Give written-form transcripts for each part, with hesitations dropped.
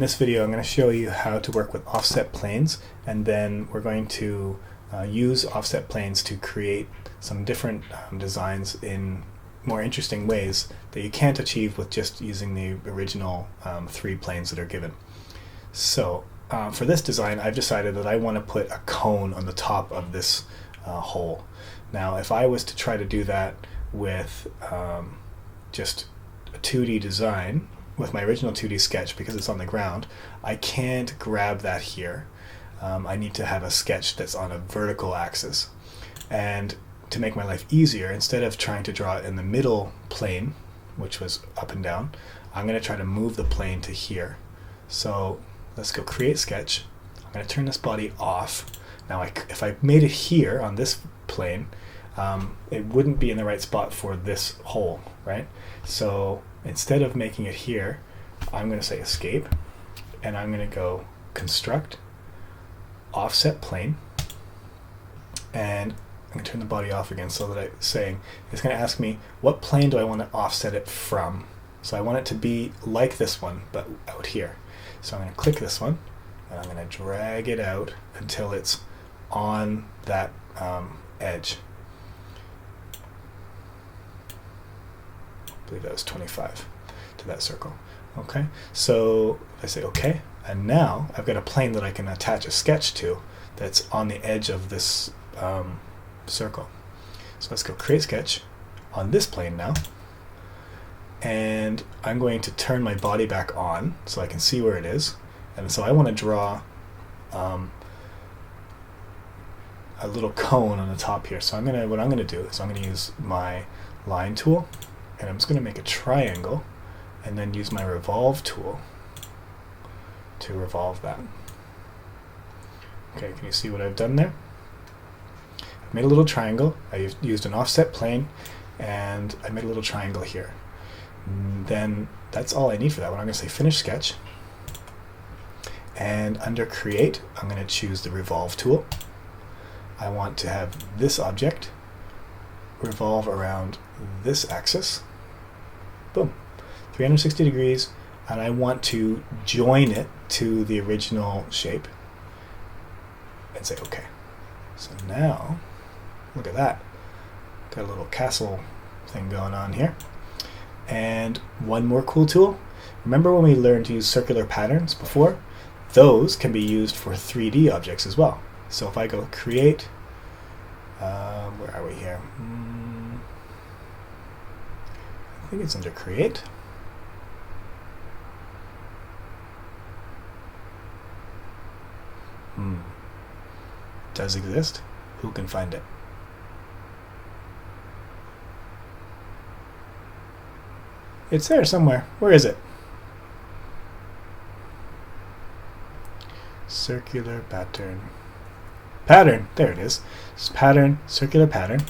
this video I'm going to show you how to work with offset planes, and then we're going to use offset planes to create some different designs in more interesting ways that you can't achieve with just using the original 3 planes that are given. So for this design I've decided that I want to put a cone on the top of this hole. Now if I was to try to do that with just a 2D design, with my original 2D sketch, because it's on the ground, I can't grab that here. I need to have a sketch that's on a vertical axis. And to make my life easier, instead of trying to draw it in the middle plane, which was up and down, I'm going to try to move the plane to here. So let's go create sketch. I'm going to turn this body off. Now if I made it here on this plane, it wouldn't be in the right spot for this hole, right? So instead of making it here, I'm going to say escape, and I'm going to go construct offset plane, and I'm going to turn the body off again so that it's going to ask me what plane do I want to offset it from. So I want it to be like this one but out here. So I'm going to click this one and I'm going to drag it out until it's on that edge. I believe that was 25 to that circle. Okay, so I say okay, and now I've got a plane that I can attach a sketch to that's on the edge of this circle. So let's go create sketch on this plane now, and I'm going to turn my body back on so I can see where it is. And so I want to draw a little cone on the top here. So what I'm going to do is I'm going to use my line tool, and I'm just going to make a triangle and then use my Revolve tool to revolve that. Okay, can you see what I've done there? I've made a little triangle. I used an offset plane, and I made a little triangle here. And then that's all I need for that one. I'm going to say finish sketch, and under create I'm going to choose the Revolve tool. I want to have this object revolve around this axis. Boom, 360 degrees, and I want to join it to the original shape and say okay. So now look at that, got a little castle thing going on here. And one more cool tool, remember when we learned to use circular patterns before? Those can be used for 3D objects as well. So if I go create, where are we here? I think it's under create. Does exist? Who can find it? It's there somewhere. Where is it? Circular pattern. Pattern! There it is. It's pattern, circular pattern.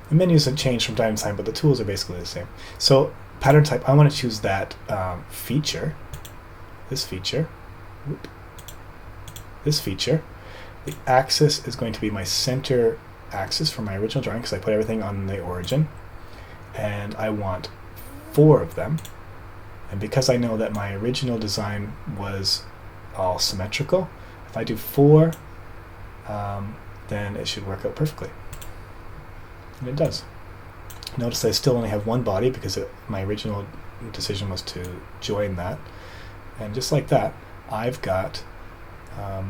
The menus have changed from time to time, but the tools are basically the same. So pattern type, I want to choose that feature. This feature. Whoop. This feature. The axis is going to be my center axis for my original drawing because I put everything on the origin. And I want 4 of them. And because I know that my original design was all symmetrical, if I do 4, then it should work out perfectly. And it does. Notice I still only have one body because my original decision was to join that. And just like that, I've got a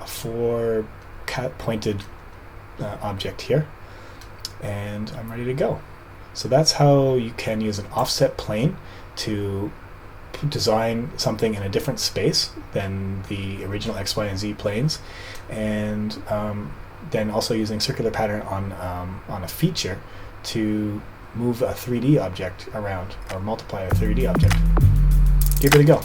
4 pointed object here, and I'm ready to go. So that's how you can use an offset plane to design something in a different space than the original X, Y, and Z planes, and then also using circular pattern on a feature to move a 3D object around or multiply a 3D object. Give it a go.